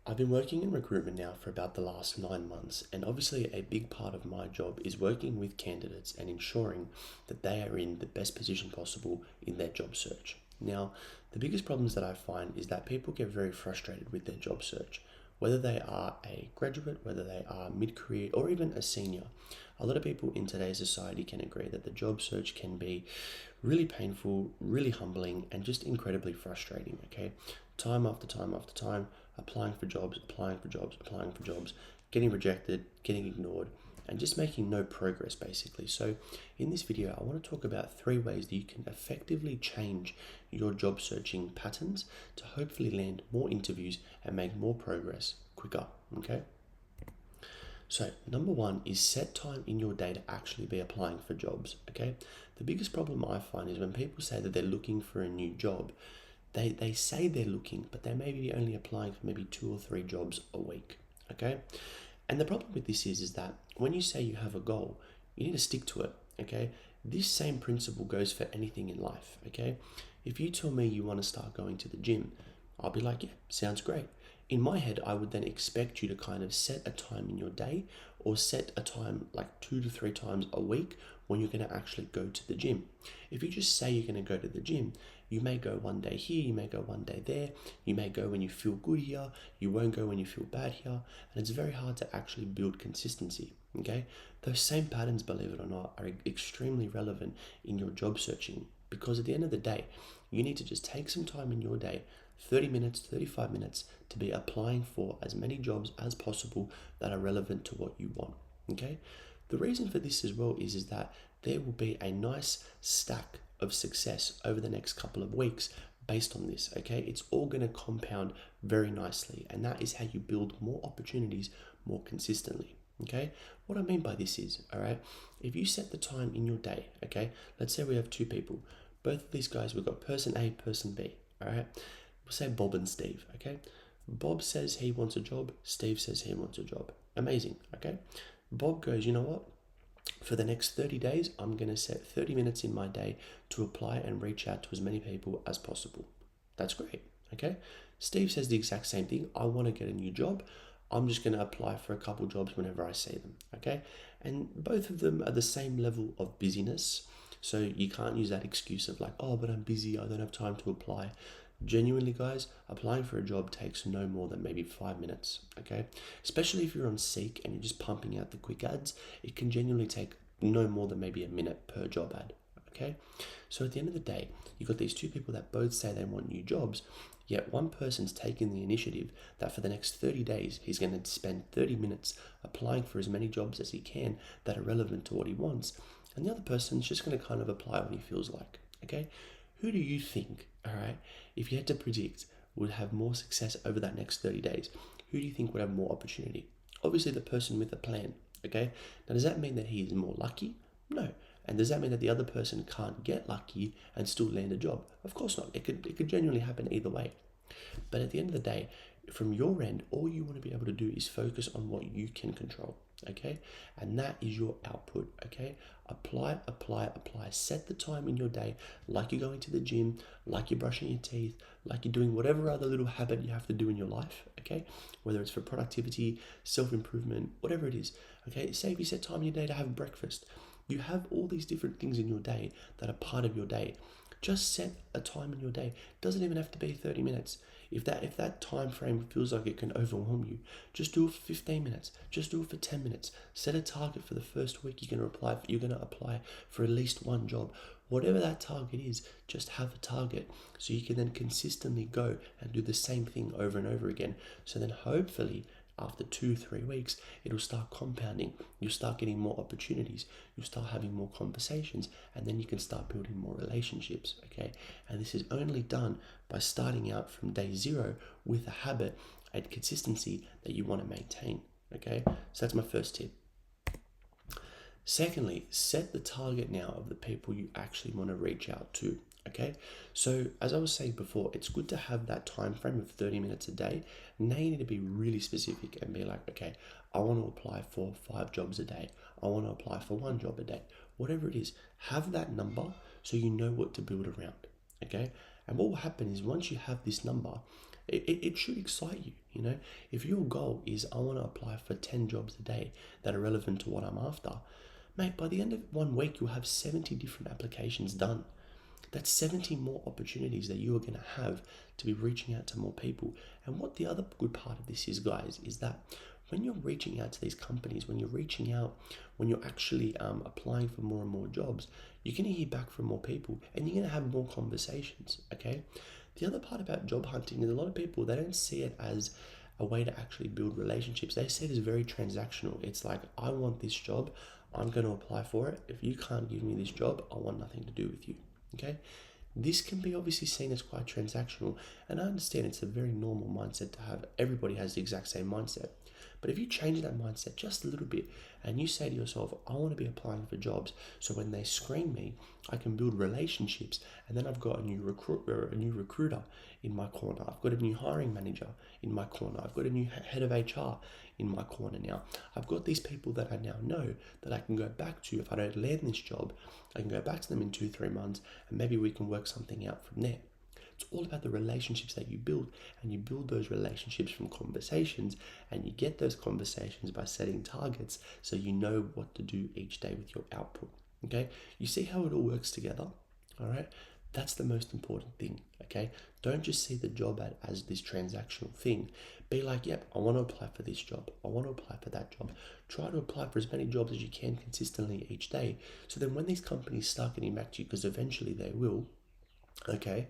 I've been working in recruitment now for about the last 9 months, and obviously, a big part of my job is working with candidates and ensuring that they are in the best position possible in their job search. Now, the biggest problems that I find is that people get very frustrated with their job search, whether they are a graduate, whether they are mid career, or even a senior. A lot of people in today's society can agree that the job search can be really painful, really humbling, and just incredibly frustrating. Okay, time after time after time, applying for jobs, applying for jobs, applying for jobs, getting rejected, getting ignored, and just making no progress basically. So, in this video, I want to talk about 3 ways that you can effectively change your job searching patterns to hopefully land more interviews and make more progress quicker. Okay. So, number one is set time in your day to actually be applying for jobs. Okay. The biggest problem I find is when people say that they're looking for a new job, they say they're looking, but they may be only applying for maybe 2 or 3 jobs a week. Okay. And the problem with this is that when you say you have a goal, you need to stick to it. Okay. This same principle goes for anything in life. Okay. If you tell me you want to start going to the gym, I'll be like, yeah, sounds great. In my head, I would then expect you to kind of set a time in your day or set a time like 2 to 3 times a week when you're going to actually go to the gym. If you just say you're going to go to the gym, you may go one day here, you may go one day there, you may go when you feel good here, you won't go when you feel bad here, and it's very hard to actually build consistency. Okay, those same patterns, believe it or not, are extremely relevant in your job searching because at the end of the day, you need to just take some time in your day, 30 minutes, 35 minutes, to be applying for as many jobs as possible that are relevant to what you want. Okay, the reason for this as well is that there will be a nice stack of success over the next couple of weeks based on this. Okay, it's all going to compound very nicely, and that is how you build more opportunities more consistently. Okay, what I mean by this is, all right, if you set the time in your day, okay, let's say we have 2 people, both of these guys, we've got person A, person B, all right, we'll say Bob and Steve. Okay, Bob says he wants a job, Steve says he wants a job. Amazing. Okay, Bob goes, you know what, for the next 30 days, I'm going to set 30 minutes in my day to apply and reach out to as many people as possible. That's great. Okay. Steve says the exact same thing. I want to get a new job. I'm just going to apply for a couple jobs whenever I see them. Okay. And both of them are the same level of busyness. So you can't use that excuse of like, oh, but I'm busy, I don't have time to apply. Genuinely, guys, applying for a job takes no more than maybe 5 minutes, okay? Especially if you're on Seek and you're just pumping out the quick ads, it can genuinely take no more than maybe a minute per job ad, okay? So at the end of the day, you've got these 2 people that both say they want new jobs, yet one person's taken the initiative that for the next 30 days, he's going to spend 30 minutes applying for as many jobs as he can that are relevant to what he wants, and the other person's just going to kind of apply when he feels like, okay? Who do you think, all right, if you had to predict, would have more success over that next 30 days? Who do you think would have more opportunity? Obviously, the person with a plan, okay? Now, does that mean that he is more lucky? No. And does that mean that the other person can't get lucky and still land a job? Of course not. It could genuinely happen either way. But at the end of the day, from your end, all you want to be able to do is focus on what you can control, okay? And that is your output, okay? Apply, apply, apply. Set the time in your day like you're going to the gym, like you're brushing your teeth, like you're doing whatever other little habit you have to do in your life, okay? Whether it's for productivity, self-improvement, whatever it is, okay? Say if you set time in your day to have breakfast, you have all these different things in your day that are part of your day. Just set a time in your day. It doesn't even have to be 30 minutes. If that time frame feels like it can overwhelm you, just do it for 15 minutes. Just do it for 10 minutes. Set a target for the first week you're going to apply for at least one job. Whatever that target is, just have a target so you can then consistently go and do the same thing over and over again. So then hopefully after 2 3 weeks, it'll start compounding. You'll start getting more opportunities. You'll start having more conversations, and then you can start building more relationships. Okay, and this is only done by starting out from day 0 with a habit and consistency that you want to maintain. Okay, so that's my first tip. Secondly, set the target now of the people you actually want to reach out to. Okay, so as I was saying before, it's good to have that time frame of 30 minutes a day. Now you need to be really specific and be like, okay, I want to apply for 5 jobs a day. I want to apply for 1 job a day. Whatever it is, have that number so you know what to build around. Okay, and what will happen is once you have this number, It should excite you, you know. If your goal is I want to apply for 10 jobs a day that are relevant to what I'm after, mate, by the end of 1 week, you'll have 70 different applications done. That's 70 more opportunities that you are going to have to be reaching out to more people. And what the other good part of this is, guys, is that when you're reaching out to these companies, when you're reaching out, when you're actually applying for more and more jobs, you're going to hear back from more people and you're going to have more conversations, okay? The other part about job hunting is a lot of people, they don't see it as a way to actually build relationships. They see it as very transactional. It's like, I want this job, I'm going to apply for it. If you can't give me this job, I want nothing to do with you. Okay, this can be obviously seen as quite transactional, and I understand it's a very normal mindset to have. Everybody has the exact same mindset. But if you change that mindset just a little bit and you say to yourself, I want to be applying for jobs so when they screen me, I can build relationships, and then I've got a new recruiter in my corner. I've got a new hiring manager in my corner. I've got a new head of HR in my corner now. I've got these people that I now know that I can go back to if I don't land this job. I can go back to them in 2-3 months and maybe we can work something out from there. It's all about the relationships that you build, and you build those relationships from conversations, and you get those conversations by setting targets so you know what to do each day with your output. Okay, you see how it all works together. All right, that's the most important thing. Okay, don't just see the job ad as this transactional thing. Be like, yep, I want to apply for this job, I want to apply for that job. Try to apply for as many jobs as you can consistently each day, so then when these companies start getting back to you, because eventually they will, okay,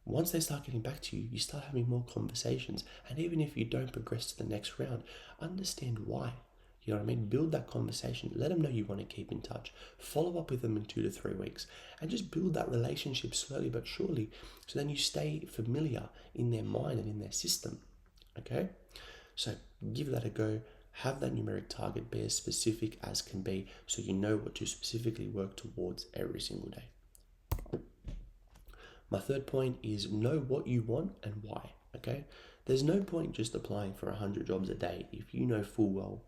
once they start getting back to you, you start having more conversations. And even if you don't progress to the next round, understand why. You know what I mean? Build that conversation. Let them know you want to keep in touch. Follow up with them in 2 to 3 weeks. And just build that relationship slowly but surely. So then you stay familiar in their mind and in their system. Okay? So give that a go. Have that numeric target. Be as specific as can be so you know what to specifically work towards every single day. My third point is know what you want and why, okay? There's no point just applying for 100 jobs a day if you know full well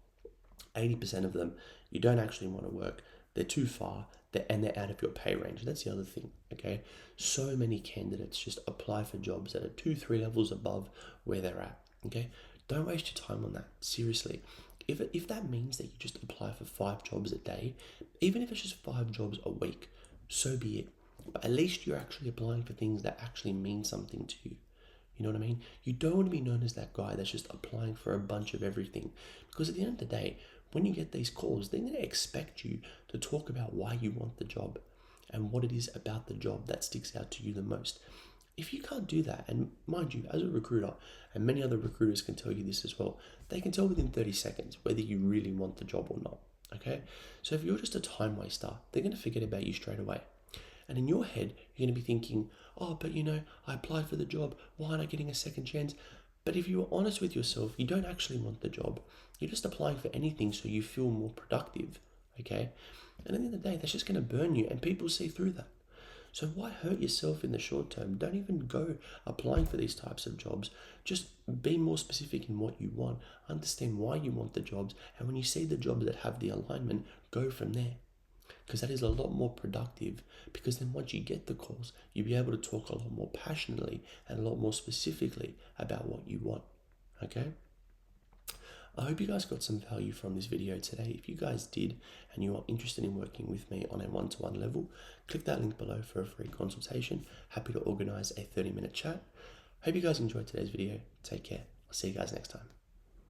80% of them you don't actually want to work. They're too far, and they're out of your pay range. That's the other thing, okay? So many candidates just apply for jobs that are 2-3 levels above where they're at, okay? Don't waste your time on that, seriously. If that means that you just apply for 5 jobs a day, even if it's just 5 jobs a week, so be it. But at least you're actually applying for things that actually mean something to you. You know what I mean? You don't want to be known as that guy that's just applying for a bunch of everything. Because at the end of the day, when you get these calls, they're going to expect you to talk about why you want the job and what it is about the job that sticks out to you the most. If you can't do that, and mind you, as a recruiter, and many other recruiters can tell you this as well, they can tell within 30 seconds whether you really want the job or not. Okay? So if you're just a time waster, they're going to forget about you straight away. And in your head, you're going to be thinking, oh, but you know, I applied for the job. Why aren't I getting a second chance? But if you're honest with yourself, you don't actually want the job. You're just applying for anything so you feel more productive, okay? And at the end of the day, that's just going to burn you, and people see through that. So why hurt yourself in the short term? Don't even go applying for these types of jobs. Just be more specific in what you want. Understand why you want the jobs. And when you see the jobs that have the alignment, go from there. Because that is a lot more productive, because then once you get the calls, you'll be able to talk a lot more passionately and a lot more specifically about what you want, okay? I hope you guys got some value from this video today. If you guys did and you are interested in working with me on a one-to-one level, click that link below for a free consultation. Happy to organize a 30-minute chat. Hope you guys enjoyed today's video. Take care. I'll see you guys next time.